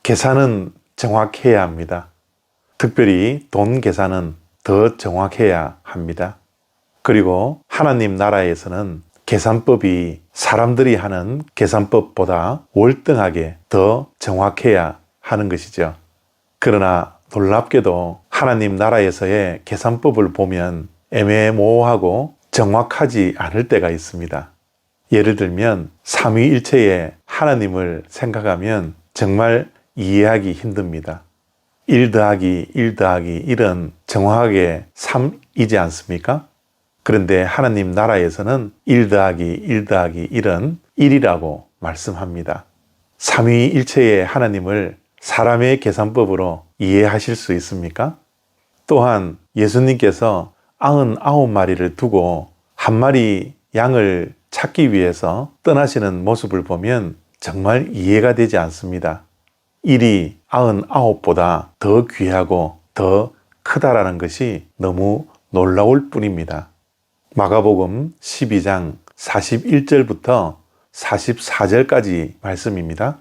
계산은 정확해야 합니다. 특별히 돈 계산은 더 정확해야 합니다. 그리고 하나님 나라에서는 계산법이 사람들이 하는 계산법보다 월등하게 더 정확해야 하는 것이죠. 그러나 놀랍게도 하나님 나라에서의 계산법을 보면 애매모호하고 정확하지 않을 때가 있습니다. 예를 들면 삼위일체의 하나님을 생각하면 정말 이해하기 힘듭니다. 1 더하기 1 더하기 1은 정확하게 3이지 않습니까? 그런데 하나님 나라에서는 1 더하기 1 더하기 1은 1이라고 말씀합니다. 삼위일체의 하나님을 사람의 계산법으로 이해하실 수 있습니까? 또한 예수님께서 99마리를 두고 한 마리 양을 찾기 위해서 떠나시는 모습을 보면 정말 이해가 되지 않습니다. 1이 99보다 더 귀하고 더 크다라는 것이 너무 놀라울 뿐입니다. 마가복음 12장 41절부터 44절까지 말씀입니다.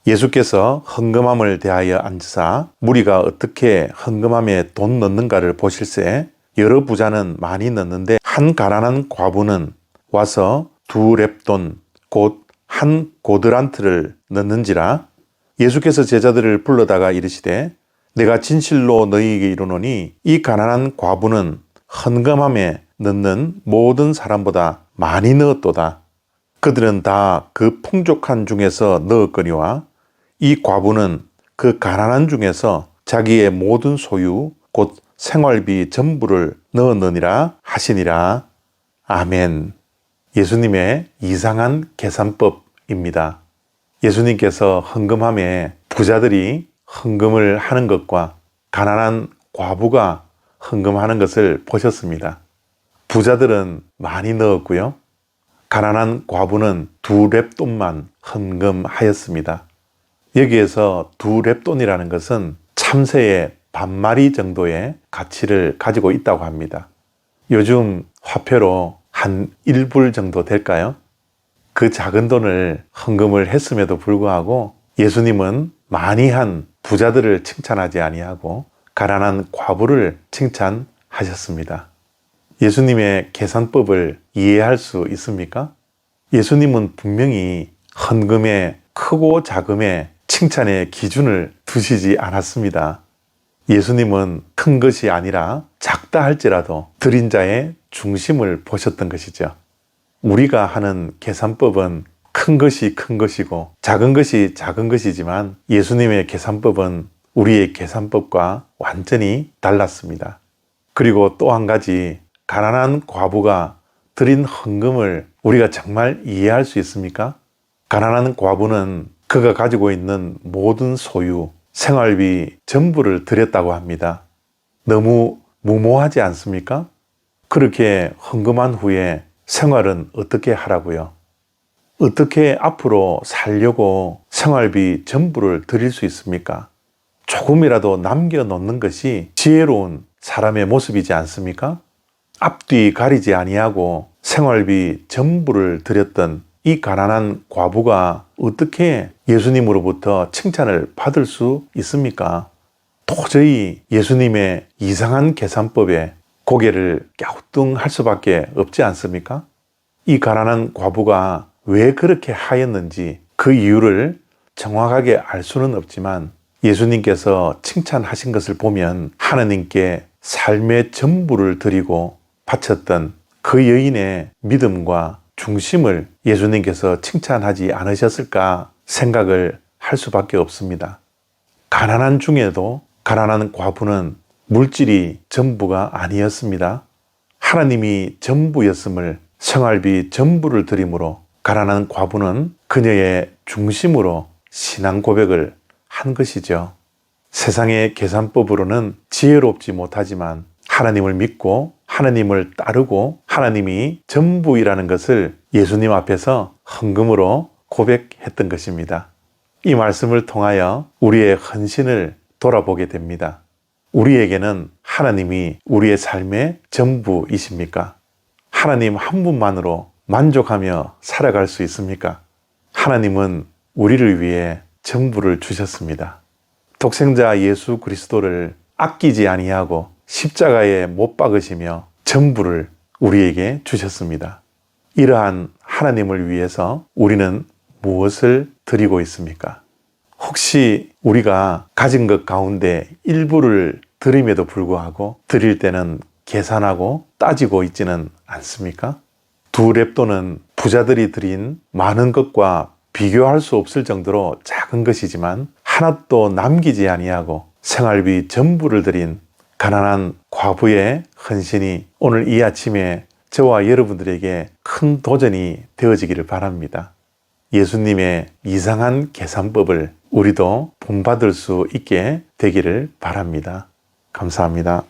예수께서 헌금함을 대하여 앉으사 무리가 어떻게 헌금함에 돈 넣는가를 보실새 여러 부자는 많이 넣는데 한 가난한 과부는 와서 2렙돈 곧 한 고드란트를 넣는지라. 예수께서 제자들을 불러다가 이르시되 내가 진실로 너희에게 이르노니 이 가난한 과부는 헌금함에 넣는 모든 사람보다 많이 넣었도다. 그들은 다 그 풍족한 중에서 넣었거니와 이 과부는 그 가난한 중에서 자기의 모든 소유 곧 생활비 전부를 넣었느니라 하시니라. 아멘. 예수님의 이상한 계산법입니다. 예수님께서 헌금함에 부자들이 헌금을 하는 것과 가난한 과부가 헌금하는 것을 보셨습니다. 부자들은 많이 넣었고요. 가난한 과부는 2렙돈만 헌금하였습니다. 여기에서 2렙돈이라는 것은 참새의 반마리 정도의 가치를 가지고 있다고 합니다. 요즘 화폐로 한 1불 정도 될까요? 그 작은 돈을 헌금을 했음에도 불구하고 예수님은 많이 한 부자들을 칭찬하지 아니하고 가난한 과부를 칭찬하셨습니다. 예수님의 계산법을 이해할 수 있습니까? 예수님은 분명히 헌금의 크고 작음의 칭찬의 기준을 두시지 않았습니다. 예수님은 큰 것이 아니라 작다 할지라도 드린 자의 중심을 보셨던 것이죠. 우리가 하는 계산법은 큰 것이 큰 것이고 작은 것이 작은 것이지만 예수님의 계산법은 우리의 계산법과 완전히 달랐습니다. 그리고 또 한 가지, 가난한 과부가 드린 헌금을 우리가 정말 이해할 수 있습니까? 가난한 과부는 그가 가지고 있는 모든 소유, 생활비 전부를 드렸다고 합니다. 너무 무모하지 않습니까? 그렇게 헌금한 후에 생활은 어떻게 하라고요? 어떻게 앞으로 살려고 생활비 전부를 드릴 수 있습니까? 조금이라도 남겨놓는 것이 지혜로운 사람의 모습이지 않습니까? 앞뒤 가리지 아니하고 생활비 전부를 드렸던 이 가난한 과부가 어떻게 예수님으로부터 칭찬을 받을 수 있습니까? 도저히 예수님의 이상한 계산법에 고개를 갸우뚱할 수밖에 없지 않습니까? 이 가난한 과부가 왜 그렇게 하였는지 그 이유를 정확하게 알 수는 없지만 예수님께서 칭찬하신 것을 보면 하나님께 삶의 전부를 드리고 바쳤던 그 여인의 믿음과 중심을 예수님께서 칭찬하지 않으셨을까 생각을 할 수밖에 없습니다. 가난한 중에도 가난한 과부는 물질이 전부가 아니었습니다. 하나님이 전부였음을 생활비 전부를 드림으로 가난한 과부는 그녀의 중심으로 신앙 고백을 한 것이죠. 세상의 계산법으로는 지혜롭지 못하지만 하나님을 믿고 하나님을 따르고 하나님이 전부이라는 것을 예수님 앞에서 헌금으로 고백했던 것입니다. 이 말씀을 통하여 우리의 헌신을 돌아보게 됩니다. 우리에게는 하나님이 우리의 삶의 전부이십니까? 하나님 한 분만으로 만족하며 살아갈 수 있습니까? 하나님은 우리를 위해 전부를 주셨습니다. 독생자 예수 그리스도를 아끼지 아니하고 십자가에 못 박으시며 전부를 우리에게 주셨습니다. 이러한 하나님을 위해서 우리는 무엇을 드리고 있습니까? 혹시 우리가 가진 것 가운데 일부를 드림에도 불구하고 드릴 때는 계산하고 따지고 있지는 않습니까? 두 렙돈은 부자들이 드린 많은 것과 비교할 수 없을 정도로 작은 것이지만 하나도 남기지 아니하고 생활비 전부를 드린 가난한 과부의 헌신이 오늘 이 아침에 저와 여러분들에게 큰 도전이 되어지기를 바랍니다. 예수님의 이상한 계산법을 우리도 본받을 수 있게 되기를 바랍니다. 감사합니다.